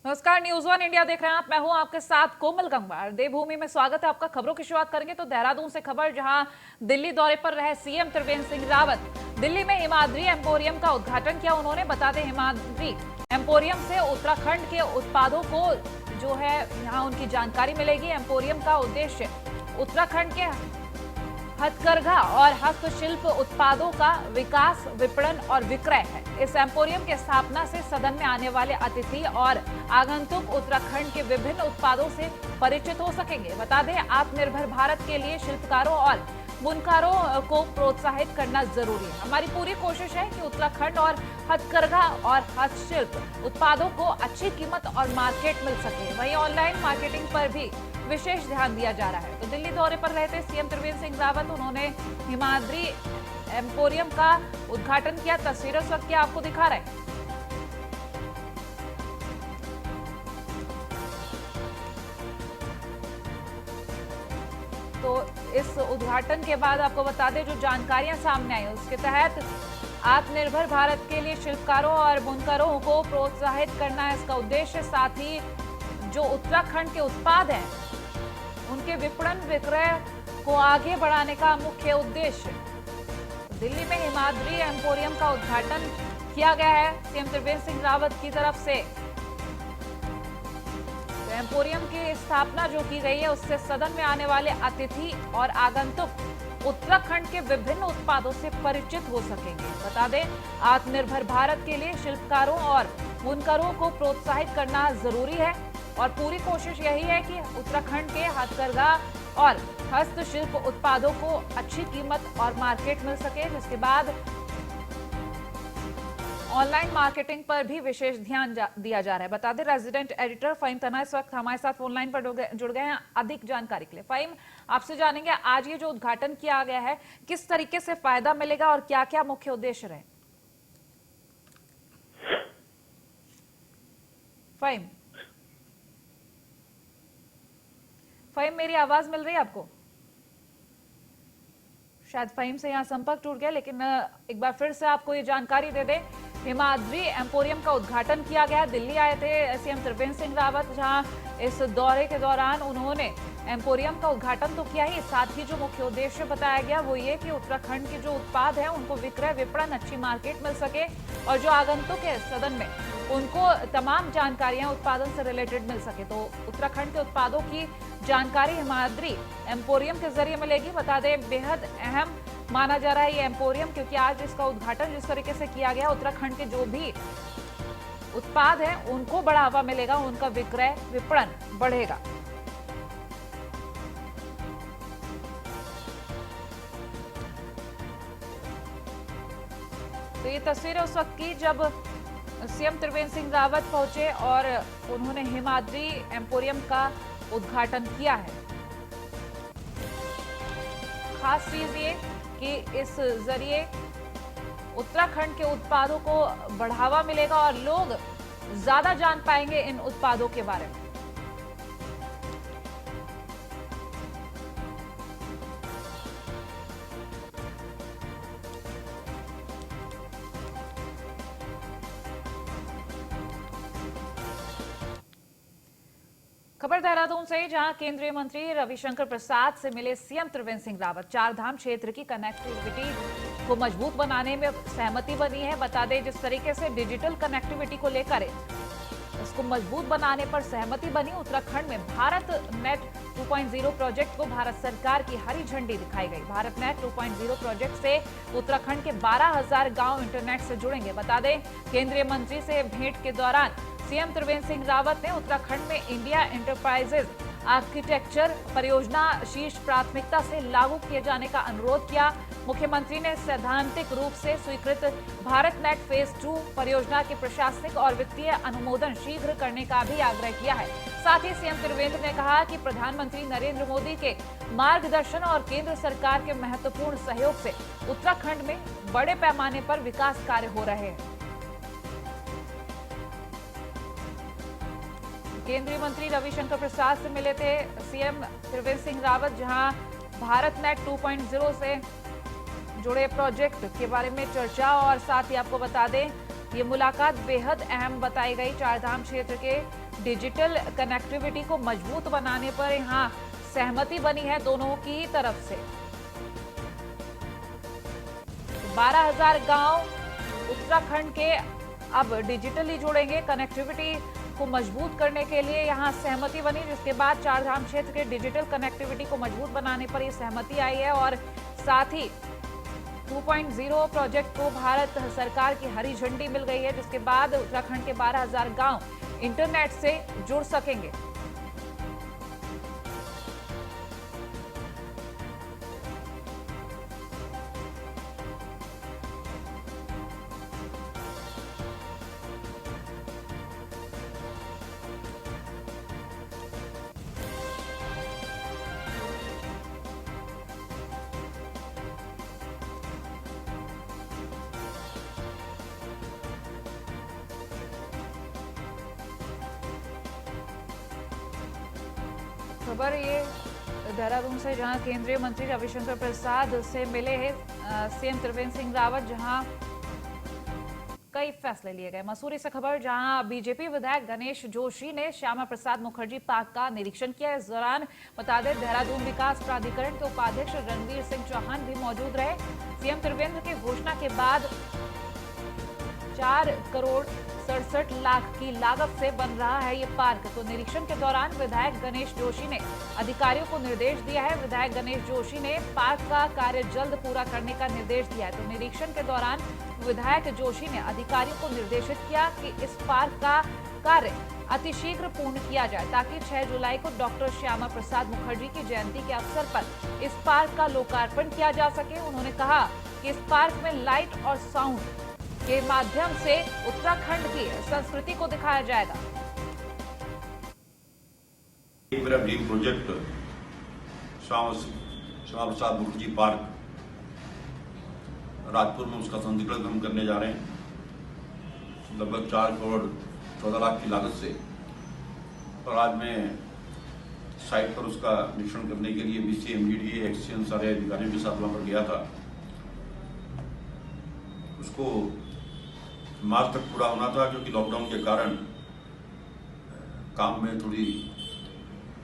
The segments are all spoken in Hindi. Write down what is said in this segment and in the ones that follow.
नमस्कार, न्यूज वन इंडिया देख रहे हैं आप। मैं हूं आपके साथ कोमल गंगवार। देवभूमि में स्वागत है आपका। खबरों की शुरुआत करेंगे तो देहरादून से खबर, जहां दिल्ली दौरे पर रहे सीएम त्रिवेंद्र सिंह रावत। दिल्ली में हिमाद्री एम्पोरियम का उद्घाटन किया उन्होंने। बता दें, हिमाद्री एम्पोरियम से उत्तराखंड के उत्पादों को जो है यहाँ उनकी जानकारी मिलेगी। एम्पोरियम का उद्देश्य उत्तराखंड के हथकरघा और हस्तशिल्प उत्पादों का विकास, विपणन और विक्रय है। इस एम्पोरियम की स्थापना से सदन में आने वाले अतिथि और आगंतुक उत्तराखंड के विभिन्न उत्पादों से परिचित हो सकेंगे। बता दें, आत्मनिर्भर भारत के लिए शिल्पकारों और बुनकरों को प्रोत्साहित करना जरूरी है। हमारी पूरी कोशिश है कि उत्तराखंड और हथकरघा और हस्तशिल्प उत्पादों को अच्छी कीमत और मार्केट मिल सके। वहीं ऑनलाइन मार्केटिंग पर भी विशेष ध्यान दिया जा रहा है। तो दिल्ली दौरे पर रहे थे सीएम त्रिवेंद्र सिंह रावत। उन्होंने हिमाद्री एम्पोरियम का उद्घाटन किया। तस्वीरें उस वक्त क्या आपको दिखा रहे हैं। तो इस उद्घाटन के बाद आपको बता दें, जो जानकारियां सामने आई उसके तहत आत्मनिर्भर भारत के लिए शिल्पकारों और बुनकरों को प्रोत्साहित करना है इसका उद्देश्य। साथ ही जो उत्तराखंड के उत्पाद हैं उनके विपणन, विक्रय को आगे बढ़ाने का मुख्य उद्देश्य। दिल्ली में हिमाद्री एम्पोरियम का उद्घाटन किया गया है सीएम त्रिवेंद्र सिंह रावत की तरफ से। तो एम्पोरियम की स्थापना जो की गई है उससे सदन में आने वाले अतिथि और आगंतुक उत्तराखंड के विभिन्न उत्पादों से परिचित हो सकेंगे। बता दें, आत्मनिर्भर भारत के लिए शिल्पकारों और बुनकरों को प्रोत्साहित करना जरूरी है और पूरी कोशिश यही है कि उत्तराखंड के हथकरघा और हस्तशिल्प उत्पादों को अच्छी कीमत और मार्केट मिल सके, जिसके बाद ऑनलाइन मार्केटिंग पर भी विशेष ध्यान दिया जा रहा है। बता दें, रेजिडेंट एडिटर फाइम तना इस वक्त हमारे साथ फोनलाइन पर जुड़ गए हैं अधिक जानकारी के लिए। फाइम, आपसे जानेंगे आज ये जो उद्घाटन किया गया है किस तरीके से फायदा मिलेगा और क्या क्या मुख्य उद्देश्य रहे। फाइम, मेरी आवाज मिल रही है आपको? शायद फाइम से यहाँ संपर्क टूट गया, लेकिन एक बार फिर से आपको ये जानकारी दे दें। हिमाद्री एम्पोरियम का उद्घाटन किया गया। दिल्ली आए थे सीएम त्रिवेंद्र सिंह रावत, जहां इस दौरे के दौरान उन्होंने एम्पोरियम का उद्घाटन तो किया ही, साथ ही जो मुख्य उद्देश्य बताया गया वो ये कि उत्तराखंड के जो उत्पाद हैं उनको विक्रय, विपणन, अच्छी मार्केट मिल सके और जो आगंतुक है सदन में उनको तमाम जानकारियां उत्पादन से रिलेटेड मिल सके। तो उत्तराखंड के उत्पादों की जानकारी हिमाद्री एम्पोरियम के जरिए मिलेगी। बता दें, बेहद अहम माना जा रहा है ये एम्पोरियम, क्योंकि आज इसका उद्घाटन जिस तरीके से किया गया, उत्तराखंड के जो भी उत्पाद हैं उनको बढ़ावा मिलेगा, उनका विक्रय, विपणन बढ़ेगा। तो ये तस्वीरें उस वक्त की जब सीएम त्रिवेंद्र सिंह रावत पहुंचे और उन्होंने हिमाद्री एम्पोरियम का उद्घाटन किया है। खास चीज ये कि इस जरिए उत्तराखंड के उत्पादों को बढ़ावा मिलेगा और लोग ज्यादा जान पाएंगे इन उत्पादों के बारे में। खबर देहरादून से, जहां केंद्रीय मंत्री रविशंकर प्रसाद से मिले सीएम त्रिवेंद्र सिंह रावत। चारधाम क्षेत्र की कनेक्टिविटी को मजबूत बनाने में सहमति बनी है। बता दें, जिस तरीके से डिजिटल कनेक्टिविटी को लेकर इसको मजबूत बनाने पर सहमति बनी। उत्तराखंड में भारत नेट 2.0 प्रोजेक्ट को भारत सरकार की हरी झंडी दिखाई गई। भारत नेट 2.0 प्रोजेक्ट से उत्तराखंड के 12,000 गांव इंटरनेट से जुड़ेंगे। बता दें, केंद्रीय मंत्री से भेंट के दौरान सीएम त्रिवेंद्र सिंह रावत ने उत्तराखंड में इंडिया एंटरप्राइजेज आर्किटेक्चर परियोजना शीर्ष प्राथमिकता से लागू किए जाने का अनुरोध किया। मुख्यमंत्री ने सैद्धांतिक रूप से स्वीकृत भारत नेट फेज 2 परियोजना के प्रशासनिक और वित्तीय अनुमोदन शीघ्र करने का भी आग्रह किया है। साथ ही सीएम त्रिवेंद्र ने कहा कि प्रधानमंत्री नरेंद्र मोदी के मार्गदर्शन और केंद्र सरकार के महत्वपूर्ण सहयोग से उत्तराखंड में बड़े पैमाने पर विकास कार्य हो रहे हैं। केंद्रीय मंत्री रविशंकर प्रसाद से मिले थे सीएम त्रिवेंद्र सिंह रावत, जहां भारत नेट 2.0 से जुड़े प्रोजेक्ट के बारे में चर्चा और साथ ही आपको बता दें ये मुलाकात बेहद अहम बताई गई। चारधाम क्षेत्र के डिजिटल कनेक्टिविटी को मजबूत बनाने पर यहां सहमति बनी है दोनों की तरफ से। 12,000 गांव उत्तराखंड के अब डिजिटली जुड़ेंगे। कनेक्टिविटी को मजबूत करने के लिए यहां सहमति बनी, जिसके बाद चारधाम क्षेत्र के डिजिटल कनेक्टिविटी को मजबूत बनाने पर यह सहमति आई है और साथ ही 2.0 प्रोजेक्ट को भारत सरकार की हरी झंडी मिल गई है, जिसके बाद उत्तराखंड के 12,000 गांव इंटरनेट से जुड़ सकेंगे। खबर ये देहरादून से, जहां केंद्रीय मंत्री रविशंकर प्रसाद से मिले हैं सीएम त्रिवेंद्र सिंह रावत, जहां कई फैसले लिए गए। मसूरी से खबर, जहां बीजेपी विधायक गणेश जोशी ने श्यामा प्रसाद मुखर्जी पार्क का निरीक्षण किया। इस दौरान बता दें, देहरादून विकास प्राधिकरण के उपाध्यक्ष रणवीर सिंह चौहान भी मौजूद रहे। सीएम त्रिवेंद्र की घोषणा के बाद 4 करोड़ 67 लाख की लागत से बन रहा है ये पार्क। तो निरीक्षण के दौरान विधायक गणेश जोशी ने अधिकारियों को निर्देश दिया है। विधायक गणेश जोशी ने पार्क का कार्य जल्द पूरा करने का निर्देश दिया है। तो निरीक्षण के दौरान विधायक जोशी ने अधिकारियों को निर्देशित किया कि इस पार्क का कार्य अतिशीघ्र पूर्ण किया जाए, ताकि 6 जुलाई को डॉक्टर श्यामा प्रसाद मुखर्जी की जयंती के अवसर पर इस पार्क का लोकार्पण किया जा सके। उन्होंने कहा कि इस पार्क में लाइट और साउंड के माध्यम से उत्तराखंड की संस्कृति को दिखाया जाएगा। मेरा dream project Shyama Prasad Mukherjee park Rajpur में, उसका सौंदर्यीकरण हम करने जा रहे हैं लगभग 4 करोड़ 14 लाख की लागत से। और आज मैं साइट पर उसका निरीक्षण करने के लिए BC MDDA एक्सचेंज सारे अधिकारियों के साथ वहां पर गया था। उसको मार्च तक पूरा होना था, क्योंकि लॉकडाउन के कारण काम में थोड़ी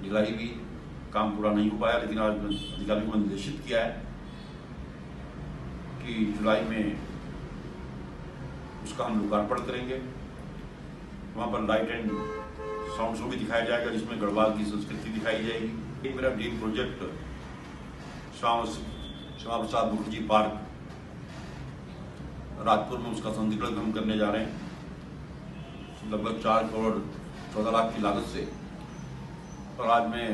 ढिलाई हुई, काम पूरा नहीं हो पाया। लेकिन आज अधिकारियों को निर्देशित किया है कि जुलाई में उसका हम लोकार्पण करेंगे। वहाँ पर लाइट एंड साउंड शो भी दिखाया जाएगा, जिसमें गढ़वाल की संस्कृति दिखाई जाएगी। मेरा dream project Shyama Prasad Mukherjee park Rajpur में, उसका सौंदर्यीकरण हम करने जा रहे हैं लगभग 4 करोड़ 14 लाख की लागत से। और आज मैं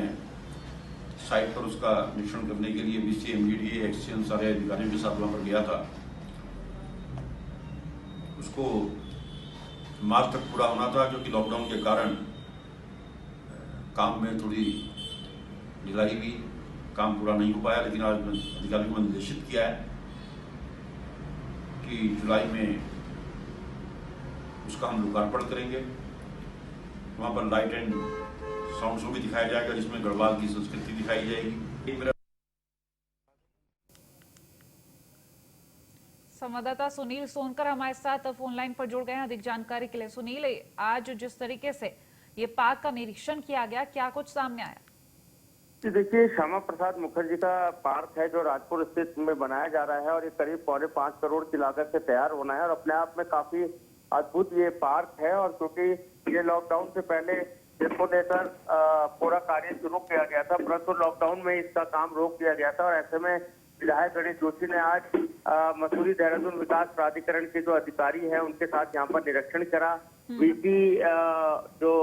साइट पर उसका निरीक्षण करने के लिए BC MDDA एक्सचेंज सारे अधिकारियों के साथ वहां पर गया था। उसको मार्च तक पूरा होना था, क्योंकि लॉकडाउन के कारण काम में थोड़ी ढिलाई हुई, काम पूरा नहीं हो पाया। लेकिन आज अधिकारियों को निर्देशित किया है कि जुलाई में उसका हम लोकार्पण करेंगे। वहाँ पर लाइट एंड साउंड शो भी दिखाया जाएगा, जिसमें गढ़वाल की संस्कृति दिखाई जाएगी। संवाददाता सुनील सोनकर हमारे साथ फोन लाइन पर जुड़ गए हैं अधिक जानकारी के लिए। सुनील, आज जिस तरीके से ये पार्क का निरीक्षण किया गया, क्या कुछ सामने आया? देखिए, श्यामा प्रसाद मुखर्जी का पार्क है जो राजपुर स्थित में बनाया जा रहा है और ये करीब 4.25 करोड़ की लागत से तैयार होना है और अपने आप में काफी अद्भुत ये पार्क है। और क्योंकि ये लॉकडाउन से पहले इसको लेकर पूरा कार्य शुरू किया गया था, परंतु लॉकडाउन में इसका काम रोक दिया गया था। और ऐसे में विधायक गणेश जोशी ने आज मसूरी देहरादून विकास प्राधिकरण के जो अधिकारी हैं उनके साथ यहाँ पर निरीक्षण करा। BC जो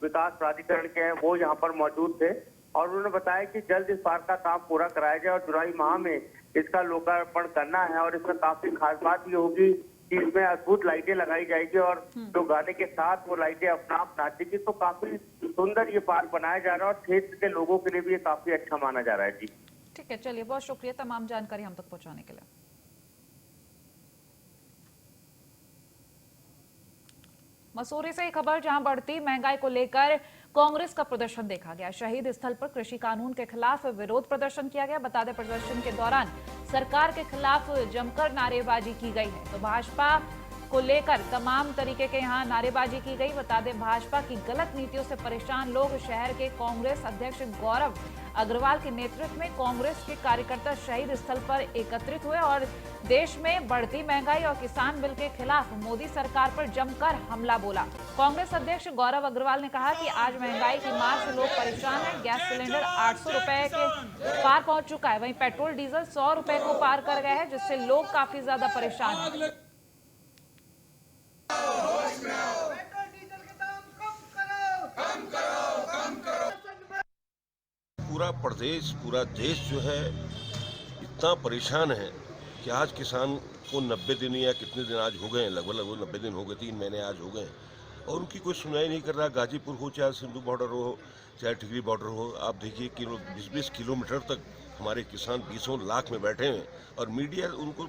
विकास प्राधिकरण के हैं वो यहाँ पर मौजूद थे और उन्होंने बताया कि जल्द इस पार्क का काम पूरा कराया जाए और जुलाई माह में इसका लोकार्पण करना है। और इसमें काफी खास बात ये होगी कि इसमें अद्भुत लाइटें लगाई जाएगी और जो गाने के साथ वो लाइटें अपना आप नाचेगी। तो काफी सुंदर ये पार्क बनाया जा रहा है और क्षेत्र के लोगों के लिए भी ये काफी अच्छा माना जा रहा है। जी ठीक है, चलिए, बहुत शुक्रिया तमाम जानकारी हम तक पहुंचाने के लिए। मसूरी से एक खबर, जहां बढ़ती महंगाई को लेकर कांग्रेस का प्रदर्शन देखा गया। शहीद स्थल पर कृषि कानून के खिलाफ विरोध प्रदर्शन किया गया। बता दें, प्रदर्शन के दौरान सरकार के खिलाफ जमकर नारेबाजी की गई है। तो भाजपा को लेकर तमाम तरीके के यहाँ नारेबाजी की गई। बता दें, भाजपा की गलत नीतियों से परेशान लोग शहर के कांग्रेस अध्यक्ष गौरव अग्रवाल के नेतृत्व में कांग्रेस के कार्यकर्ता शहीद स्थल पर एकत्रित हुए और देश में बढ़ती महंगाई और किसान बिल के खिलाफ मोदी सरकार पर जमकर हमला बोला। कांग्रेस अध्यक्ष गौरव अग्रवाल ने कहा कि आज महंगाई की मार से लोग परेशान हैं। गैस सिलेंडर 800 रुपए के पार पहुंच चुका है, वहीं पेट्रोल डीजल 100 रुपए को पार कर गए हैं, जिससे लोग काफी ज्यादा परेशान हैं। पूरा प्रदेश, पूरा देश जो है इतना परेशान है कि आज किसान को 90 दिन या कितने दिन आज हो गए, लगभग 90 दिन हो गए, 3 महीने आज हो गए और उनकी कोई सुनाई नहीं कर रहा। गाजीपुर हो, चाहे सिंधु बॉर्डर हो, चाहे टिकरी बॉर्डर हो, आप देखिए 20-20 किलोमीटर तक हमारे किसान 20 लाख में बैठे हैं और मीडिया उनको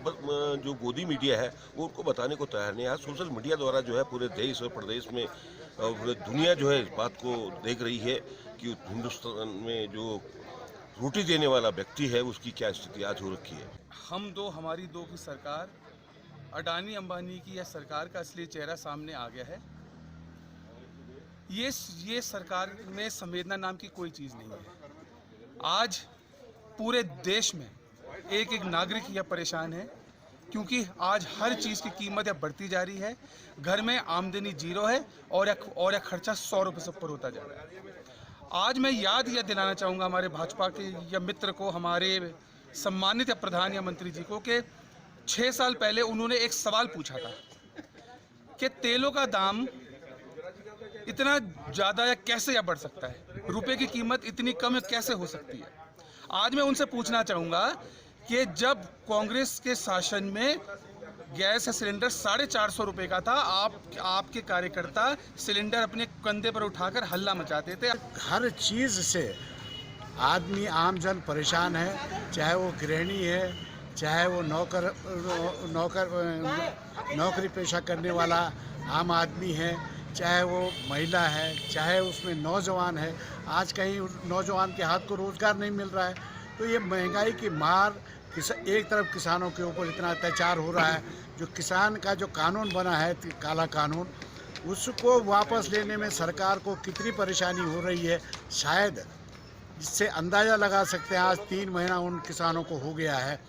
जो गोदी मीडिया है वो उनको बताने को तैयार नहीं। आज सोशल मीडिया द्वारा जो है पूरे देश और प्रदेश में और पूरे दुनिया जो है इस बात को देख रही है कि हिंदुस्तान में जो रोटी देने वाला व्यक्ति है उसकी क्या स्थिति आज हो रखी है। हम दो, हमारी दो की सरकार, अडानी अंबानी की यह सरकार का असली चेहरा सामने आ गया है। ये सरकार में संवेदना नाम की कोई चीज़ नहीं है। आज पूरे देश में एक एक नागरिक यह परेशान है क्योंकि आज हर चीज़ की कीमत बढ़ती जा रही है। घर में आमदनी जीरो है और यह खर्चा 100 रुपये से ऊपर होता जा रहा है। आज मैं याद यह दिलाना चाहूँगा हमारे भाजपा के या मित्र को, हमारे सम्मानित या प्रधान या मंत्री जी को, कि 6 साल पहले उन्होंने एक सवाल पूछा था कि तेलों का दाम इतना ज़्यादा या कैसे या बढ़ सकता है, रुपए की कीमत इतनी कम कैसे हो सकती है। आज मैं उनसे पूछना चाहूँगा कि जब कांग्रेस के शासन में गैस सिलेंडर 450 रुपये का था, आपके कार्यकर्ता सिलेंडर अपने कंधे पर उठाकर हल्ला मचाते थे। हर चीज़ से आदमी आमजन परेशान है, चाहे वो गृहिणी है, चाहे वो नौकरी पेशा करने वाला आम आदमी है, चाहे वो महिला है, चाहे उसमें नौजवान है। आज कहीं नौजवान के हाथ को रोज़गार नहीं मिल रहा है। तो ये महंगाई की मार, एक तरफ किसानों के ऊपर इतना अत्याचार हो रहा है, जो किसान का जो कानून बना है काला कानून, उसको वापस लेने में सरकार को कितनी परेशानी हो रही है, शायद जिससे अंदाज़ा लगा सकते हैं। आज 3 महीना उन किसानों को हो गया है।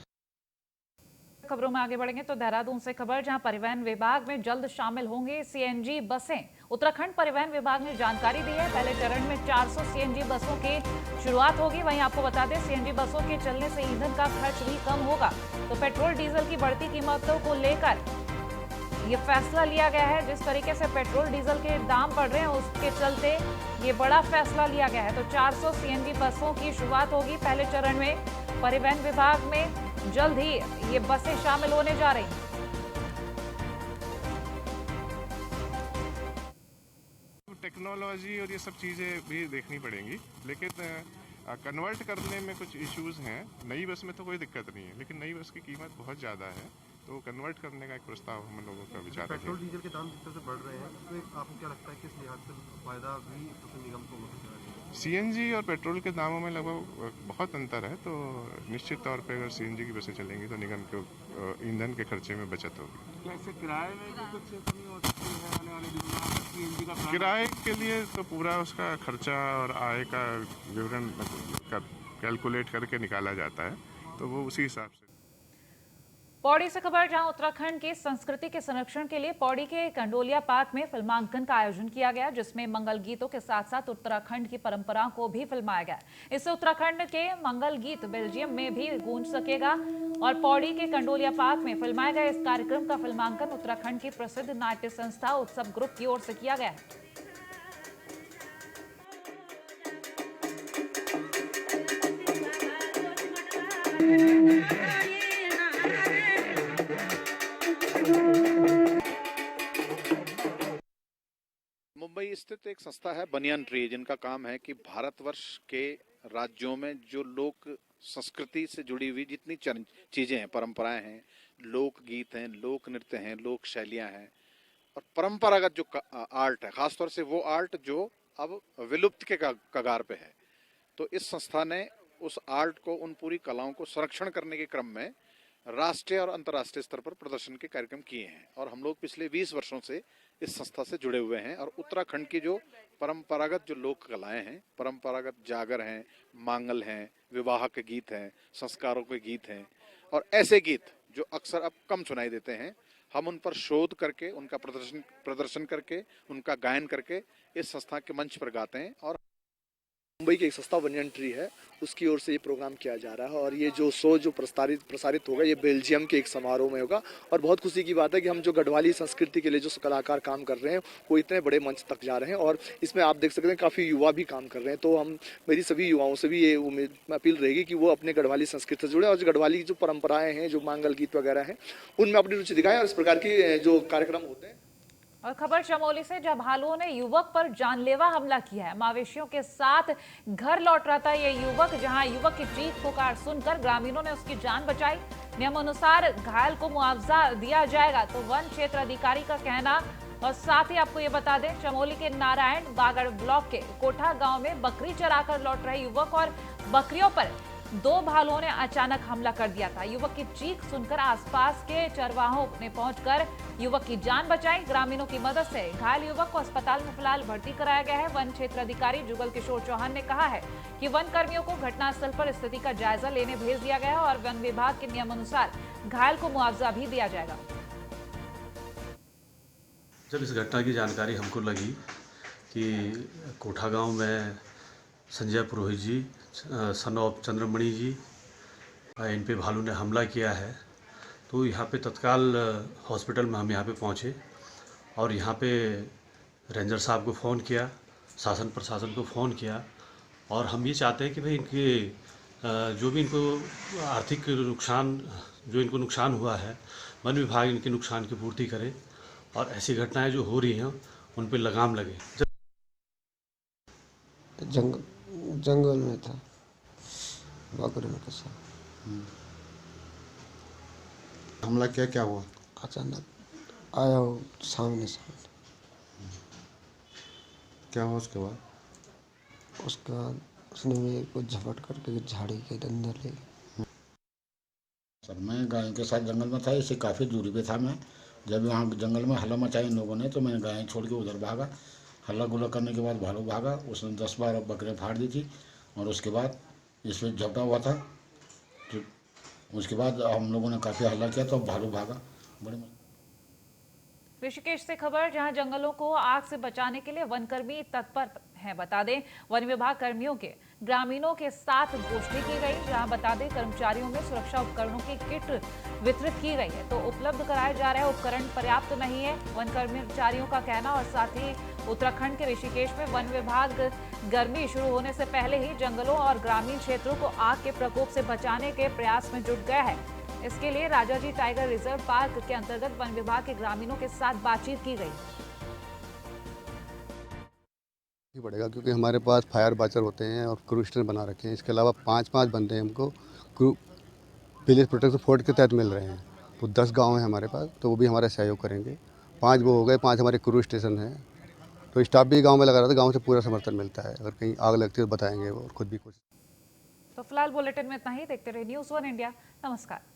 खबरों में आगे बढ़ेंगे तो देहरादून से खबर, जहां परिवहन विभाग में जल्द शामिल होंगे सीएनजी बसें। उत्तराखंड परिवहन विभाग ने जानकारी दी है, पहले चरण में 400 सीएनजी बसों की शुरुआत होगी। वहीं आपको बता दें, सीएनजी बसों के चलने से ईंधन का खर्च भी कम होगा। तो पेट्रोल डीजल की बढ़ती कीमतों को लेकर ये फैसला लिया गया है। जिस तरीके से पेट्रोल डीजल के दाम बढ़ रहे हैं, उसके चलते ये बड़ा फैसला लिया गया है। तो 400 सीएनजी बसों की शुरुआत होगी पहले चरण में। परिवहन विभाग में जल्द ही ये बसें शामिल होने जा रही हैं। टेक्नोलॉजी और ये सब चीज़ें भी देखनी पड़ेंगी, लेकिन कन्वर्ट करने में कुछ इश्यूज हैं। नई बस में तो कोई दिक्कत नहीं है, लेकिन नई बस की कीमत बहुत ज़्यादा है, तो कन्वर्ट करने का एक प्रस्ताव हम लोगों का विचार है। पेट्रोल डीजल के दाम जिस तरह से बढ़ रहे हैं, तो आपको क्या लगता है कि इस लिहाज से फायदा भी तो निगम को हो सकता है? सीएनजी और पेट्रोल के दामों में लगभग बहुत अंतर है, तो निश्चित तौर पे अगर सीएनजी की बसें चलेंगी तो निगम के ईंधन के खर्चे में बचत होगी। ऐसे किराए में भी कुछ कमी हो सकती है आने वाले दिनों में? सीएनजी का किराए के लिए तो पूरा उसका खर्चा और आय का विवरण कैलकुलेट करके निकाला जाता है, तो वो उसी हिसाब से। पौड़ी से खबर, जहां उत्तराखंड की संस्कृति के संरक्षण के लिए पौड़ी के कंडोलिया पार्क में फिल्मांकन का आयोजन किया गया, जिसमें मंगल गीतों के साथ साथ उत्तराखंड की परंपराओं को भी फिल्माया गया। इससे उत्तराखंड के मंगल गीत बेल्जियम में भी गूंज सकेगा और पौड़ी के कंडोलिया पार्क में फिल्माए गए इस कार्यक्रम का फिल्मांकन उत्तराखंड की प्रसिद्ध नाट्य संस्था उत्सव ग्रुप की ओर से किया गया है। मुंबई स्थित एक संस्था है बनियान ट्री, जिनका काम है कि भारतवर्ष के राज्यों में जो लोक संस्कृति से जुड़ी हुई जितनी चीजें हैं, परंपराएं हैं, लोकगीत हैं, लोक नृत्य हैं, लोक शैलियां हैं और परंपरागत जो आर्ट है, खासतौर से वो आर्ट जो अब विलुप्त के कगार पे है, तो इस संस्था ने उस आर्ट को, उन पूरी कलाओं को संरक्षण करने के क्रम में राष्ट्रीय और अंतर्राष्ट्रीय स्तर पर प्रदर्शन के कार्यक्रम किए हैं और हम लोग पिछले 20 वर्षों से इस संस्था से जुड़े हुए हैं और उत्तराखंड की जो परंपरागत जो लोक कलाएं हैं, परंपरागत जागर हैं, मांगल हैं, विवाह के गीत हैं, संस्कारों के गीत हैं और ऐसे गीत जो अक्सर अब कम सुनाई देते हैं, हम उन पर शोध करके, उनका प्रदर्शन करके, उनका गायन करके इस संस्था के मंच पर गाते हैं। और मुंबई की एक संस्था बनियन ट्री है, उसकी ओर से ये प्रोग्राम किया जा रहा है और ये जो शो जो प्रसारित होगा ये बेल्जियम के एक समारोह में होगा और बहुत खुशी की बात है कि हम जो गढ़वाली संस्कृति के लिए जो कलाकार काम कर रहे हैं वो इतने बड़े मंच तक जा रहे हैं और इसमें आप देख सकते हैं काफ़ी युवा भी काम कर रहे हैं। तो मेरी सभी युवाओं से भी ये अपील रहेगी कि वो अपने गढ़वाली संस्कृति से जुड़े और जो गढ़वाली की जो परंपराएं हैं, जो मांगल गीत वगैरह हैं, उनमें अपनी रुचि दिखाएं और इस प्रकार की जो कार्यक्रम होते हैं। और खबर चमोली से, जब भालुओं ने युवक पर जानलेवा हमला किया है। मवेशियों के साथ घर लौट रहा था ये युवक, जहां युवक की चीख पुकार सुनकर ग्रामीणों ने उसकी जान बचाई। नियमानुसार घायल को मुआवजा दिया जाएगा, तो वन क्षेत्र अधिकारी का कहना। और साथ ही आपको ये बता दें, चमोली के नारायण बागड़ ब्लॉक के कोठा गांव में बकरी चराकर लौट रहे युवक और बकरियों पर 2 भालुओं ने अचानक हमला कर दिया था। युवक की चीख सुनकर आसपास के चरवाहों ने पहुंचकर युवक की जान बचाई। ग्रामीणों की मदद से घायल युवक को अस्पताल में फिलहाल भर्ती कराया गया है। वन क्षेत्र अधिकारी जुगल किशोर चौहान ने कहा है कि वन कर्मियों को घटनास्थल पर स्थिति का जायजा लेने भेज दिया गया है और वन विभाग के नियमानुसार घायल को मुआवजा भी दिया जाएगा। जब इस घटना की जानकारी हमको लगी कि कोठा गांव में संजय पुरोहित जी, सन ऑफ चंद्रमणि जी, इन पे भालू ने हमला किया है, तो यहाँ पे तत्काल हॉस्पिटल में हम यहाँ पे पहुँचे और यहाँ पे रेंजर साहब को फ़ोन किया, शासन प्रशासन को फ़ोन किया और हम ये चाहते हैं कि भाई इनके जो भी इनको आर्थिक नुकसान, जो इनको नुकसान हुआ है, वन विभाग इनके नुकसान की पूर्ति करे और ऐसी घटनाएं जो हो रही हैं उन पे लगाम लगे। जंगल में था, बकरियों के साथ हमला किया, क्या हुआ? अचानक आया वो सामने। क्या हुआ उसके बाद? उसके बाद उसने मेरे को झपट करके झाड़ी के अंदर ले गया। सर मैं गायों के साथ जंगल में था, इससे काफ़ी दूरी पे था मैं। जब यहाँ जंगल में हल्ला मचाई इन लोगों ने तो मैं गायें छोड़ के उधर भागा। हल्ला गुल्ला करने के बाद भालू भागा, उसने 10-12 बकरियाँ फाड़ दी थी और उसके बाद इस पर झपटा हुआ था। तो उसके बाद हम लोगों ने काफ़ी हल्ला किया तो भालू भागा। बड़े ऋषिकेश से खबर, जहां जंगलों को आग से बचाने के लिए वनकर्मी तत्पर हैं। बता दें, वन विभाग कर्मियों के ग्रामीणों के साथ गोष्ठी की गई, जहां बता दें कर्मचारियों में सुरक्षा उपकरणों की किट वितरित की गई है। तो उपलब्ध कराए जा रहे उपकरण पर्याप्त नहीं है, वन कर्मचारियों का कहना। और साथ ही उत्तराखंड के ऋषिकेश में वन विभाग गर्मी शुरू होने से पहले ही जंगलों और ग्रामीण क्षेत्रों को आग के प्रकोप से बचाने के प्रयास में जुट गया है। इसके लिए राजाजी टाइगर रिजर्व पार्क के अंतर्गत वन विभाग के ग्रामीणों के साथ बातचीत की गई। पड़ेगा क्योंकि हमारे पास फायर बाचर होते हैं और क्रू स्टेशन बना रखे हैं। इसके अलावा 5-5 बंदे हमको क्रू विलेज प्रोटेक्शन फोर्स के तहत मिल रहे हैं। तो 10 गांव हैं हमारे पास, तो वो भी हमारा सहयोग करेंगे। 5 वो हो गए, 5 हमारे क्रू स्टेशन हैं। तो स्टाफ भी गाँव में लगा रहा था, गाँव से पूरा समर्थन मिलता है। अगर कहीं आग लगती है तो बताएंगे वो, और खुद भी कुछ। तो फिलहाल बुलेटिन में इतना ही। देखते रहिए न्यूज़ 1 इंडिया। नमस्कार।